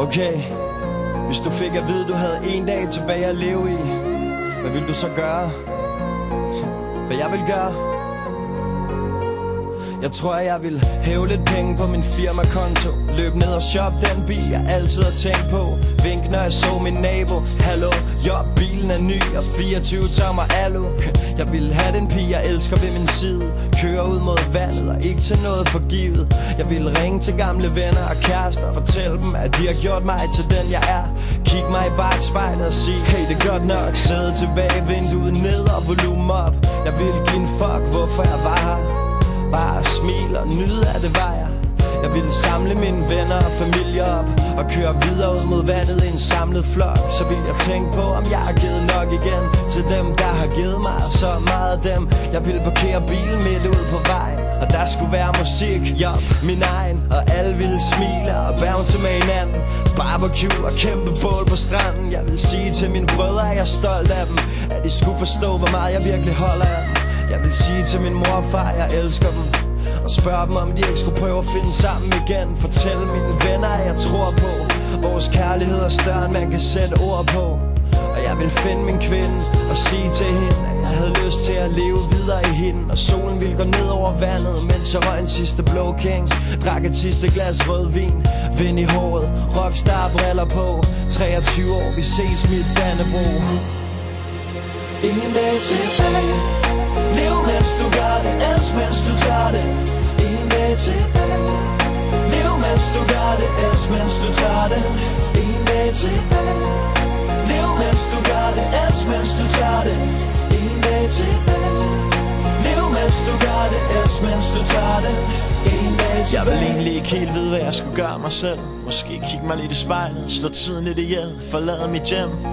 Okay, hvis du fik at vide, du havde en dag tilbage at leve i, hvad ville du så gøre? Hvad jeg vil gøre? Jeg tror, jeg vil hæve lidt penge på min firmakonto, løb ned og shop den bil, jeg altid har tænkt på. Vink, når jeg så min nabo. Hallo, jo, bilen er ny og 24 tommer alu. Jeg vil have den pige, jeg elsker ved min side, køre ud mod vandet og ikke til noget forgivet. Jeg vil ringe til gamle venner og kærester og fortælle dem, at de har gjort mig til den jeg er. Kig mig i bagspejlet og sige, hey, det er godt nok. Sæde tilbage, vinduet ned og volumen op. Jeg vil give en fuck, hvorfor jeg var her. Bare smil og nyde af det var jeg. Jeg ville samle mine venner og familie op og køre videre ud mod vandet i en samlet flok. Så vil jeg tænke på, om jeg har givet nok igen til dem, der har givet mig så meget af dem. Jeg ville parkere bilen midt ud på vejen, og der skulle være musik, job, min egen. Og alle ville smile og bounce med hinanden. Barbecue og kæmpe bål på stranden. Jeg vil sige til mine brødre, at jeg er stolt af dem, at de skulle forstå, hvor meget jeg virkelig holder af dem. Jeg vil sige til min mor og far, at jeg elsker dem, og spørge dem, om de ikke skulle prøve at finde sammen igen. Fortælle mine venner, at jeg tror på vores kærlighed er større, end man kan sætte ord på. Og jeg vil finde min kvinde og sige til hende, at jeg havde lyst til at leve videre i hende. Og solen ville gå ned over vandet, mens jeg røg en sidste Blå Kings, drak et sidste glas rødvin, vind i håret, rockstar briller på. 23 år, vi ses mit Dannebro. Ingen dag tilbage. Lev mens du gør det, elsk mens du tager det. Ingen dag tilbage. Lev mens du gør det, elsk mens du tager det. Ingen dag tilbage. Lev mens du gør det, elsk mens du tager det. Ingen dag tilbage. Lev mens du gør det, elsk mens du tager det. Ingen dag tilbage. Jeg vil egentlig ikke helt vide, hvad jeg skulle gøre mig selv. Måske kigge mig lidt i spejlet, slå tiden lidt ihjel, forlade mit hjem.